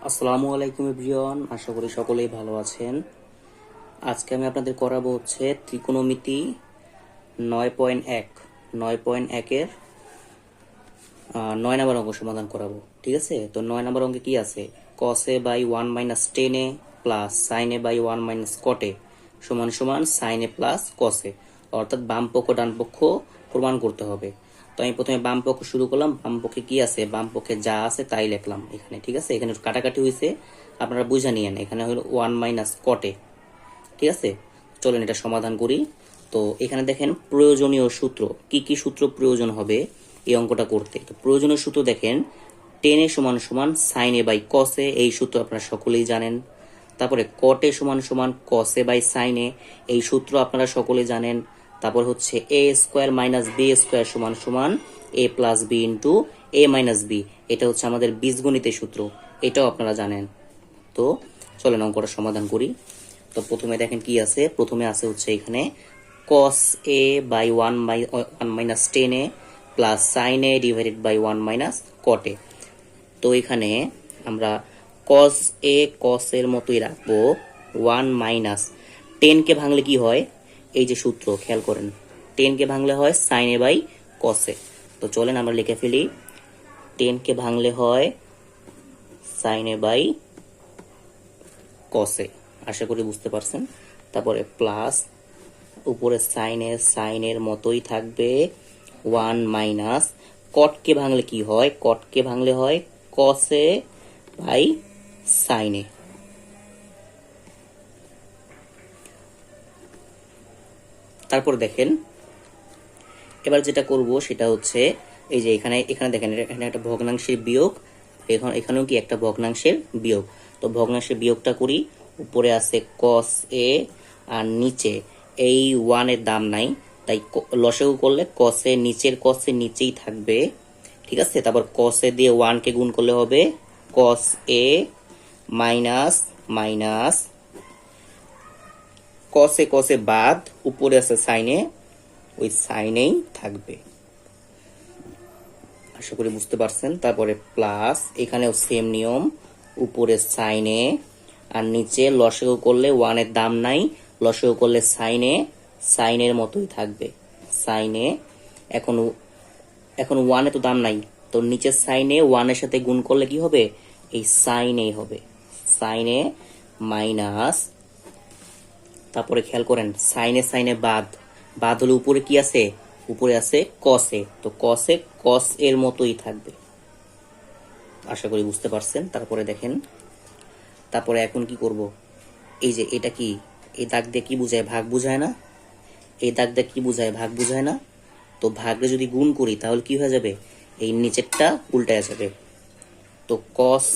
আসসালামু আলাইকুম এভরিওয়ান, আশা করি সকলেই ভালো আছেন। আজকে আমি আপনাদের করাবো হচ্ছে ত্রিকোণমিতি 9.1 9.1 এর 9 নম্বর অঙ্ক সমাধান করাবো। ঠিক আছে, তো 9 নম্বর অঙ্কে কি আছে? cos a by 1 minus tan A plus sine A by 1 minus cot A সমান সমান sine A plus cos A, অর্থাৎ বাম পক্ষ ডান পক্ষ প্রমাণ করতে হবে। তো আমি প্রথমে বাম পক্ষ শুরু করলাম। বাম পক্ষে কি আছে? বাম পক্ষে যা আছে তাই লিখলাম এখানে। ঠিক আছে, এখানে একটু কাটাকাটি হয়েছে, আপনারা বুঝে নিয়েন। এখানে হলো 1 মাইনাস কট এ। ঠিক আছে, চলেন এটা সমাধান করি। তো এখানে দেখেন প্রয়োজনীয় সূত্র, কি কি সূত্র প্রয়োজন হবে এই অঙ্কটা করতে। তো প্রয়োজনীয় সূত্র দেখেন, টেন এ সমান সমান সাইন এ বাই কস এ, এই সূত্র আপনারা সকলেই জানেন। তারপরে কট এ সমান সমান কস এ বাই সাইন এ, এই সূত্র আপনারা সকলে জানেন। তারপর হচ্ছে এ স্কোয়ার মাইনাস বি স্কোয়ার সমান সমান এ প্লাস বি ইন্টু এ মাইনাস বি, এটা হচ্ছে আমাদের বীজগণিতের সূত্র, এটাও আপনারা জানেন। তো চলেন অঙ্কটা সমাধান করি। তো প্রথমে দেখেন কি আছে, প্রথমে আছে হচ্ছে এখানে cos a by 1 minus tan A plus sine A divided by 1 minus cot A. তো এখানে আমরা cos a cos এর মতোই রাখবো, 1 মাইনাস টেনকে ভাঙলে কি হয়, এই যে সূত্র খেয়াল করেন, টেনকে ভাঙলে হয় সাইন এ বাই cos এ। তো চলেন আমরা লিখে ফেলি, টেনকে ভাঙলে হয় সাইন এ বাই cos এ, আশা করি বুঝতে পারছেন। তারপরে প্লাস উপরে সাইনের মতোই থাকবে 1 মাইনাস কটকে ভাঙলে কি হয়, কটকে ভাঙলে হয় cos এ বাই সাইন এ। তারপর দেখেন এবার যেটা করব সেটা হচ্ছে এই যে এখানে এখানে দেখেন, এখানে একটা ভগ্নাংশের বিয়োগ, এখানেও কি একটা ভগ্নাংশের বিয়োগ। তো ভগ্নাংশের বিয়োগটা করি। উপরে আছে cos a আর নিচে এই 1 এর দাম নাই, তাই লসাগু করলে cos এ নিচের cos এ নিচেই থাকবে। ঠিক আছে, তারপর cos এ দিয়ে 1 কে গুণ করলে হবে cos a minus minus cos এ বাদ, উপরে আছে সাইনে, ওই সাইনেই থাকবে। আশা করি বুঝতে পারছেন। তারপরে প্লাস এখানেও সেম নিয়ম, উপরে সাইনে আর নিচে লসাগু করলে 1 এর দাম নাই, লসাগু করলে সাইনের মতোই থাকবে সাইনে। এখন এখন 1 এ তো দাম নাই, তো নিচের সাইনে 1 এর সাথে গুণ করলে কি হবে, এই সাইনেই হবে, সাইনে মাইনাস। তারপরে খেয়াল করেন সাইনে বাদ, বাদ হলে উপরে কি আছে, উপরে আছে cos এ, তো cos এর মতোই থাকবে। আশা করি বুঝতে পারছেন। তারপরে দেখেন, তারপরে এখন কি করব, এই যে এটা কি, এই দাগ দিয়ে কি বুঝায়, ভাগ বুঝায় না, এই দাগ দিয়ে কি বুঝায়, ভাগ বুঝায় না। তো ভাগরে যদি গুণ করি তাহলে কি হয়ে যাবে, এই নিচেরটা উল্টায় যাবে। তো cos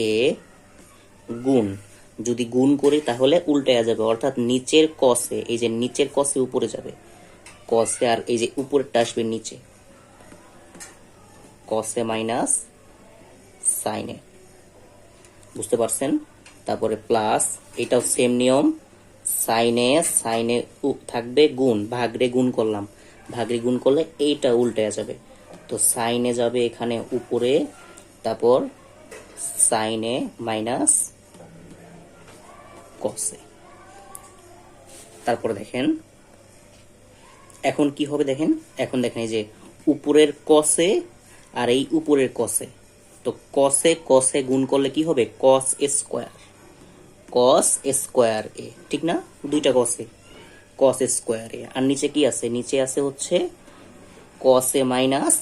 এ গুণ, যদি গুণ করি তাহলে উল্টায় যাবে, অর্থাৎ নিচের cos এ, এই যে নিচের cos এ উপরে যাবে cos এ, আর এই যে উপরেরটা আসবে নিচে, cos এ মাইনাস সাইন এ। বুঝতে পারছেন। তারপরে প্লাস এটাও সেম নিয়ম, সাইনে থাকবে গুণ, ভাগরে গুণ করলাম, ভাগরে গুণ করলে এইটা উল্টে যাবে। তো সাইনে যাবে এখানে উপরে, তারপর সাইনে মাইনাস কসে। তারপরে দেখেন এখন কি হবে, দেখেন এখন দেখেন এই যে উপরের কসে আর এই উপরের কসে, তো কসে গুণ করলে কি হবে, cos স্কোয়ার এ, ঠিক না, দুইটা cos স্কোয়ার এ। আর নিচে কি আছে, নিচে আছে হচ্ছে cos এ মাইনাস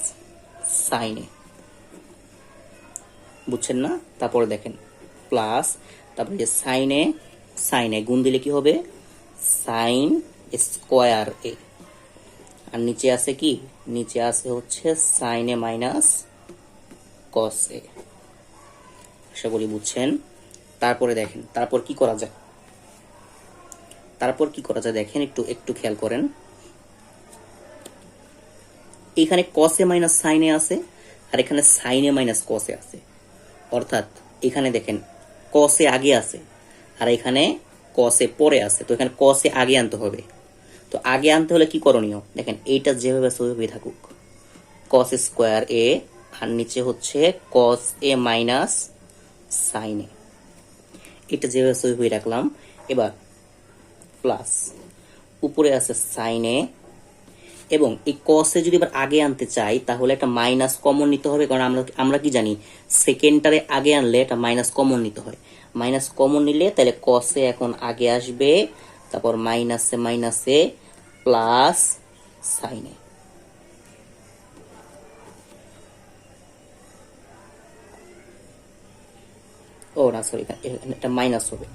সাইন এ, বুঝছেন না। তারপরে দেখেন প্লাস, তারপরে সাইনে গুণ দিলে কি হবে, সাইন স্কোয়ার এ। আর নিচে আছে কি, নিচে আছে হচ্ছে সাইন এ মাইনাস cos এ। আশা করি বুঝছেন। তারপরে দেখেন তারপর কি করা যায়, দেখেন একটু একটু খেয়াল করেন। এখানে cos এ মাইনাস সাইন এ আছে, আর এখানে সাইন এ মাইনাস cos এ আছে, অর্থাৎ এখানে দেখেন cos এ আগে আছে আর এখানে cos এ পরে আছে, তো এখানে cos এ আগে আনতে হবে। তো আগে আনতে হলে কি করণীয়, দেখেন এইটা যেভাবে আছে ওইভাবেই থাকুক, cos স্কোয়ার এ, আর নিচে হচ্ছে cos এ মাইনাস সাইন এ। এটা যেভাবে সই হয়ে রাখলাম। এবার প্লাস উপরে আছে সাইনে, এবং এই কসে যদি এবার আগে আনতে চাই তাহলে একটা মাইনাস কমন নিতে হবে, কারণ আমরা আমরা কি জানি সেকেন্ডটারে আগে আনলে এটা মাইনাস কমন নিতে হয়। মাইনাস কমন নিলে তাহলে কসে এখন আগে আসবে, তারপর মাইনাসে মাইনাসে প্লাস সাইনে। ও না সরি, এটা মাইনাস হবে,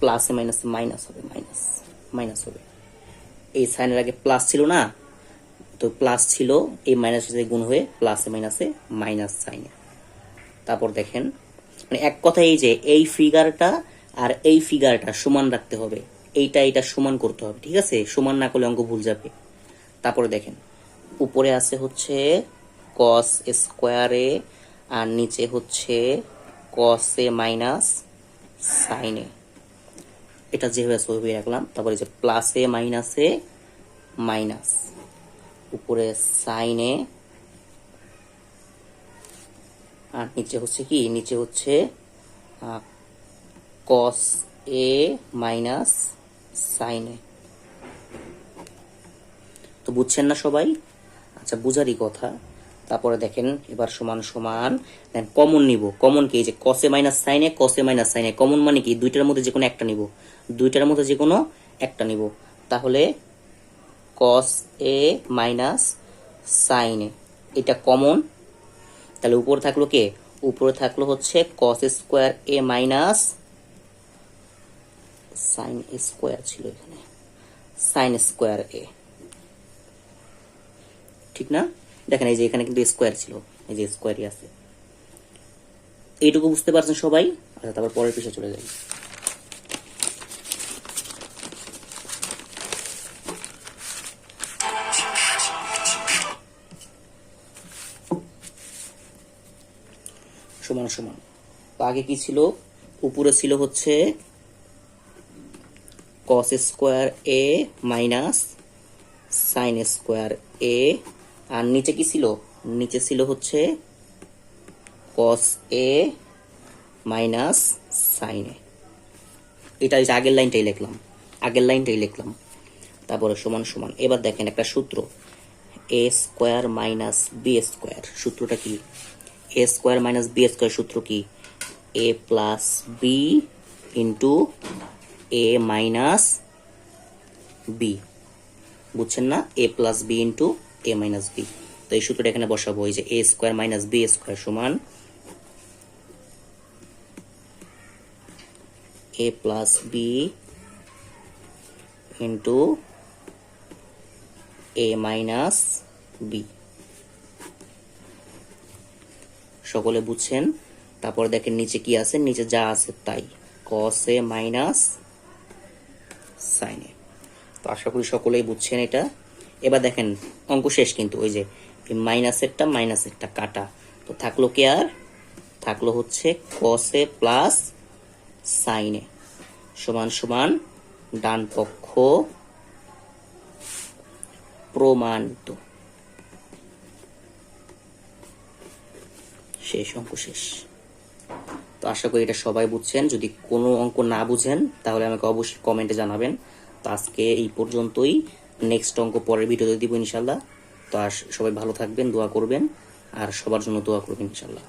প্লাসে মাইনাসে মাইনাস হবে, মাইনাস মাইনাস হবে। এই সাইনের আগে প্লাস ছিল না, তো প্লাস ছিল, এই মাইনাস সাথে গুণ হয়ে প্লাসে মাইনাসে মাইনাস সাইনে। তারপর দেখেন, মানে এক কথায় এই যে এই ফিগারটা আর এই ফিগারটা সমান রাখতে হবে, এইটা এটা সমান করতে হবে, ঠিক আছে? সমান না করলে অঙ্ক ভুল যাবে। তারপরে দেখেন উপরে আছে হচ্ছে কস স্কোয়ারে, আর নিচে হচ্ছে কসে মাইনাস সাইনে। এটা যেভাবে সই রাখলাম। তারপরে যে প্লাসে মাইনাসে মাইনাস, উপরে সাইনে, আর নিচে হচ্ছে কি, নিচে হচ্ছে কস এ মাইনাস সাইনে। তো বুঝছেন না সবাই? আচ্ছা, বুঝারই কথা। তারপরে দেখেন এবার সমান সমান দেন কমন নিব। কমন কি, এই যে কসে মাইনাস সাইনে, কসে মাইনাস সাইনে কমন মানে কি, দুইটার মধ্যে যে কোনো একটা নিব, দুইটার মধ্যে যে কোনো একটা নিব। তাহলে কস এ মাইনাস সাইনে এটা কমন, তাহলে উপরে থাকলো কে, উপরে থাকলো হচ্ছে কস স্কোয়ার এ মাইনাস সাইন স্কোয়ার, ছিল এখানে সাইন স্কোয়ার এ, ঠিক না? দেখেন এই যে এখানে কিন্তু স্কোয়ার ছিল, এই যে স্কোয়ারই আছে। এইটুকু বুঝতে পারছেন সবাই? আচ্ছা, তারপর পরের পৃষ্ঠা চলে যাই। সমান সমান, আগে কি ছিল, উপরে ছিল হচ্ছে কস স্কোয়ার এ মাইনাস সাইন স্কোয়ার এ, আর নিচে কি ছিল, নিচে ছিল হচ্ছে কস এ মাইনাস সাইন এ। এটা আগের লাইনটাই লিখলাম, আগের লাইনটাই লিখলাম। তারপরে সমান সমান, এবার দেখেন একটা সূত্র, এ স্কোয়ার মাইনাস বি স্কোয়ার। সূত্রটা কি, এ স্কোয়ার মাইনাস বি স্কোয়ার সূত্র কি, এ প্লাস বি ইন্টু এ মাইনাস বি। বুঝছেন না? এ প্লাস বি ইন্টু এ মাইনাস বি। তো এই সূত্রটা এখানে বসাবো, এই যে এ স্কোয়ার মাইনাস বি স্কোয়ার সমান এ প্লাস বি ইন্টু এ মাইনাস বি। সকলে বুঝছেন? তারপরে দেখেন নিচে কি আছে, নিচে যা আছে তাই, কস এ মাইনাস সাইন এ। তো আশা করি সকলেই বুঝছেন এটা। এবার দেখেন অঙ্ক শেষ, কিন্তু ওই যে মাইনাসেরটা মাইনাসেরটা কাটা, তো থাকলো কি আর, থাকলো হচ্ছে কস এ প্লাস সাইন এ সমান সমান ডান পক্ষ প্রমাণিত। শেষ, অঙ্ক শেষ। তো আশা করি এটা সবাই বুঝছেন। যদি কোনো অঙ্ক না বুঝেন তাহলে আমাকে অবশ্যই কমেন্টে জানাবেন। তো আজকে এই পর্যন্তই, নেক্সট অঙ্ক পরের ভিডিওতে দিব ইনশাল্লাহ। তো সবাই ভালো থাকবেন, দোয়া করবেন, আর সবার জন্য দোয়া করবেন ইনশাল্লাহ।